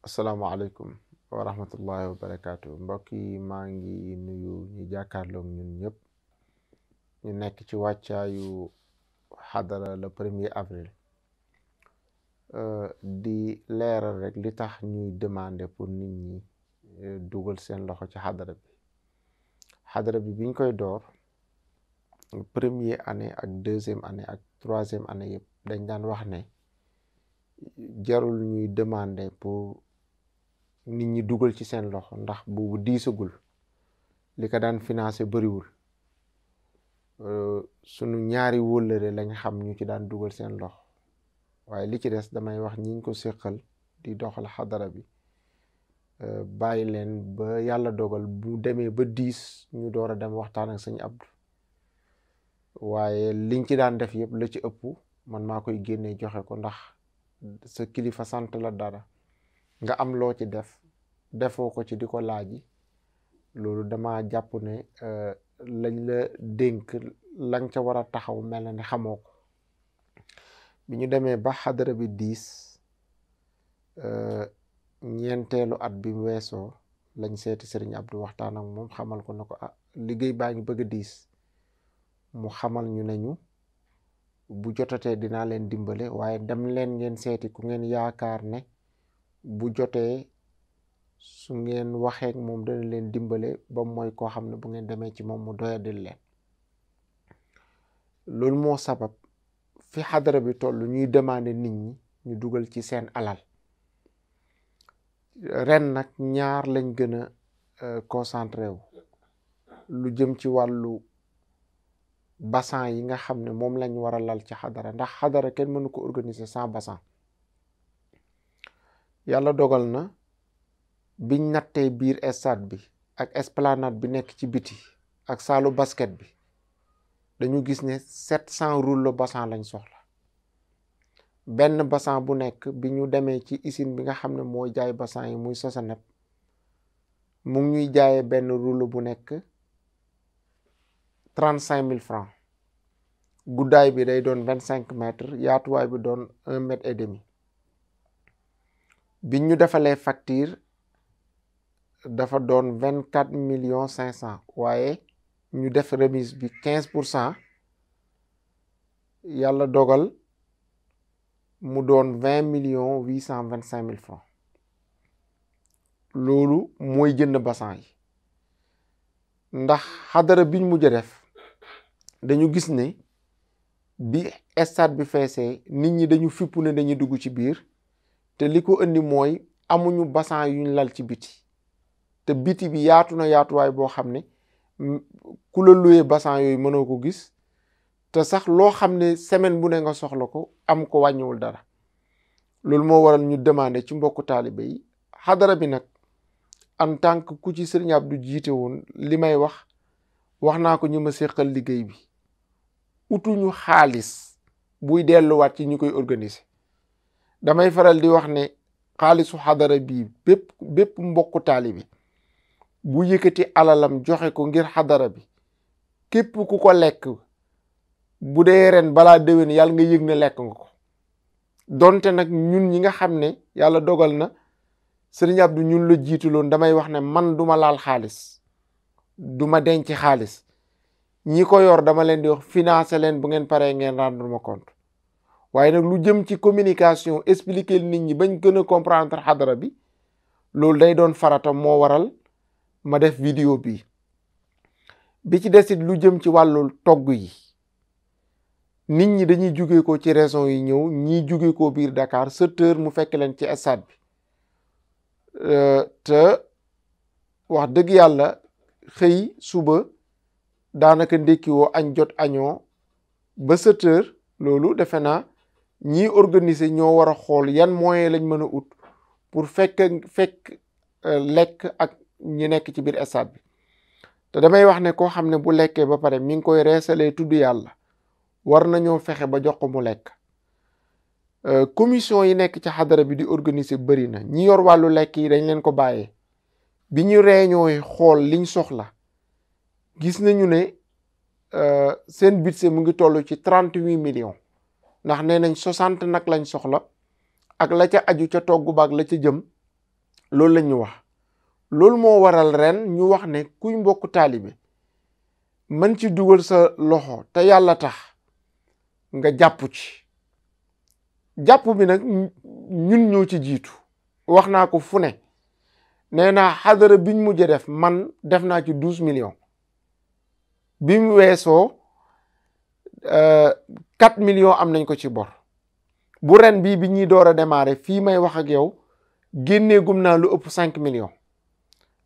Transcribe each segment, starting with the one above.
asalaamaaleykum wa rahmatullahi wa barakaatu mbokk yi maa ngi nuyu ñu jàkkaarloog ñun ñëpp ñu nekk ci wàccaayu xadara le 1er avril di leeral rek li tax ñuy demander pour nit ñi dugal seen loxo ci xadara bi biñ koy door première année ak deuxième année ak troisième année yëpp dañ daan wax ne jarul ñuy demander pour nit ñi dugal ci seen loxo ndax boobu diisagul li ko daan financé bëriwul sunu ñaari wóllëre lañ xam ñu ci daan dugal seen loxo waaye li ci des damay wax ñiñ ko séqal di doxal xadara bi bàyyi leen ba yàlla dogal bu demee ba 10 ñu door a dem waxtaan ak sëñ Abdou waaye liñ ci daan def yëpp la ci ëpp man maa koy génnee joxe ko ndax sa kilifa sant la dara nga am loo ci defoo ko ci di ko laaji loolu dama jàpp ne lañ la dénk lañ ca war a taxaw mel na ne xamoo ko bi ñu demee ba xadara bi 10 ñeenteelu at bi weesoo lañ seeti sëriñ Abdou waxtaan ak moom xamal ko ne ko liggéey baa ngi bëgg a 10 mu xamal ñu nañu bu jotatee dinaa leen dimbale waaye dem leen ngeen seeti ku ngeen yaakaar ne bu jotee su ngeen waxee ak moom dana leen dimbale ba mooy koo xam ne bu ngeen demee ci moom mu doyadil leen loolu moo sabab fi xadara bi toll ñuy demander nit ñi ñu dugal ci seen alal ren nag ñaar lañ gën a concentré wu lu jëm ci wàllu bassan yi nga xam ne moom lañ war a lal ci xadara ndax xadara kenn mënu ko organiser sans bassan yàlla dogal na biñ nattee biir stade bi ak esplanade bi nekk ci biti ak saalu basket bi dañu gis ne 700 rouleaux bassan lañ soxla benn bassan bu nekk bi ñu demee ci usine bi nga xam ne mooy jaay bassan yi muy Sosenep mu ngi ñuy jaayee benn rouleau bu nekk 35 000 francs guddaay bi day doon 25 mètres yaatuwaay bi doon 1 mètre et demi bi ñu defalee facture dafa doon 24 500 000 waaye ñu def remise bi 15% yàlla dogal mu doon 20 825 000 francs loolu mooy jënd bassan yi ndax xadara biñ mujj a def dañu gis ne bi stade bi feesee nit ñi dañu fippu ne dañuy dugg ci biir te li ko indi mooy amuñu bassan yuñ lal ci biti te biti bi yaatu na yaatuwaay boo xam ne ku la luyee bassan yooyu mënoo ko gis te sax loo xam ne semaine bu ne nga soxla ko am ko wàññiwul dara loolu moo waral ñu demander ci mbokku taalibe yi xadara bi nag en tant que ku ci sëriñ Abdou jiite woon li may wax naa ko ñu ma séqal liggéey bi utuñu xaalis buy delluwaat ci ñu koy organiser damay faral di wax ne xaalisu xadara bii bépp mbokku taalibe bu yëkkati alalam joxe ko ngir xadara bi képp ku ko lekk bu dee ren balaa déwén yàlla nga yëg ne lekk nga ko donte nag ñun ñi nga xam ne yàlla dogal na sëriñ Abdou ñun la jiituloon damay wax ne man duma laal xaalis duma denc xaalis ñi ko yor dama leen di wax financer leen bu ngeen paree ngeen rendre ma compte waaye nag lu jëm ci communication expliquer nit ñi bañ gën a comprendre xadara bi loolu day doon farata moo waral ma def vidéo bi ci desit lu jëm ci wàllu togg yi nit ñi dañuy jóge ko ci régions yi ñëw ñii jóge ko biir Dakar 7 heures mu fekk leen ci stade bi te wax dëgg yàlla xëy suba daanaka ndékki woo añ jot añoo ba 7 heures loolu defe naa ñiy organiser ñoo war a xool yan moyen lañ mën a ut pour fekk lekk ak ñi nekk ci biir stade bi te damay wax ne koo xam ne bu lekkee ba pare mi ngi koy reesalee tudd yàlla war nañoo fexe ba jox ko mu lekk commission yi nekk ci xadara bi di organiser bëri na ñi yor wàllu lekk yi dañ leen ko bàyyee bi ñu réunion xool liñ soxla gis nañu ne seen budget mu ngi toll ci 38 millions ndax nee nañ 60 nag lañ soxla ak la ca aju ca togg baag la ca jëm loolu la ñu wax. loolu moo waral ren ñu wax ne kuy mbokk taalibe mën ci dugal sa loxo te yàlla tax nga jàpp ci. jàpp bi nag ñun ñoo ci jiitu. wax naa ko fu ne nee naa xadara biñ mujj def man def naa ci 12 millions. bi mu weesoo 4 millions am nañ ko ci bor. bu ren bii bi ñuy door a démarrer fii may wax ak yow génneegum naa lu ëpp 5 millions.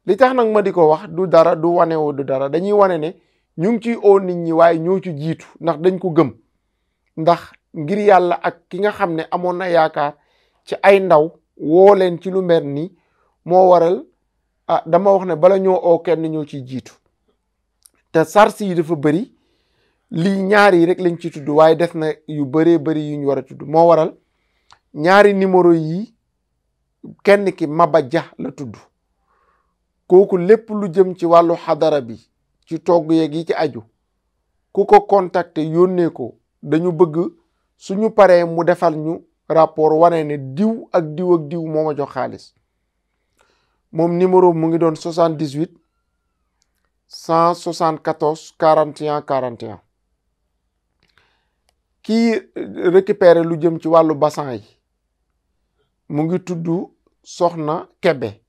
li tax nag ma di ko wax du dara du wanewu du dara dañuy wane ne ñu ngi ciy oo nit ñi waaye ñoo ci jiitu ndax dañ ko gëm. ndax ngir yàlla ak ki nga xam ne amoon na yaakaar ci ay ndaw woo leen ci lu mel ni moo waral dama wax ne bala ñoo oo kenn ñoo ciy jiitu. te sars yi dafa bëri lii ñaari rek lañ ci tudd waaye def na yu bëree bëri yu ñu war a tudd moo waral ñaari numéro yi kenn ki Maba Dia la tudd. kooku lépp lu jëm ci wàllu xadara bi ci togg yeeg yi ci aju ku ko contacter yónnee ko dañu bëgg suñu paree mu defal ñu rapport wane ne diw ak diw ak diw moo ma jox xaalis. moom numéro mu ngi doon 78 174 41 41. kii récupérer lu jëm ci wàllu bassin yi mu ngi tudd Soxna Kebe.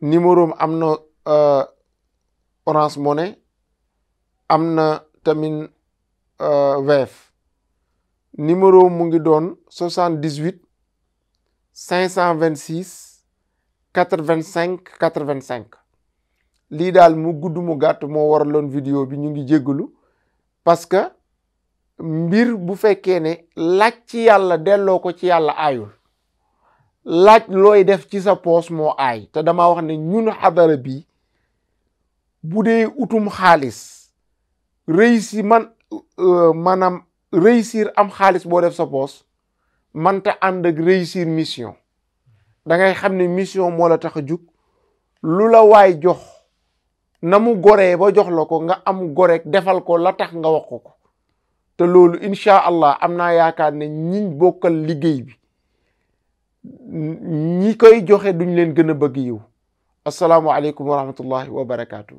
numéro am na Orange Money am na tamit Wave. numéro mu ngi doon 78 526 85 85. lii daal mu gudd mu gàtt moo waraloon vidéo bi ñu ngi jéggalu parce que mbir bu fekkee ne laaj ci yàlla delloo ko ci yàlla aayul. laaj looy def ci sa poos moo aay te dama wax ne ñun xadara bi bu dee utum xaalis maanaam réussir am xaalis boo def sa poos manta ànd ak réussir mission. da ngay xam ne mission moo la tax a jug lu la waay jox na mu goree ba jox la ko nga am goreek defal ko la tax nga wax ko te loolu incha allah am naa yaakaar ne ñiñ bokkal liggéey bi ñi koy joxe duñ leen gën a bëgg yiw. assalaamu aleykum wa rahmatullahi wa barakaatu.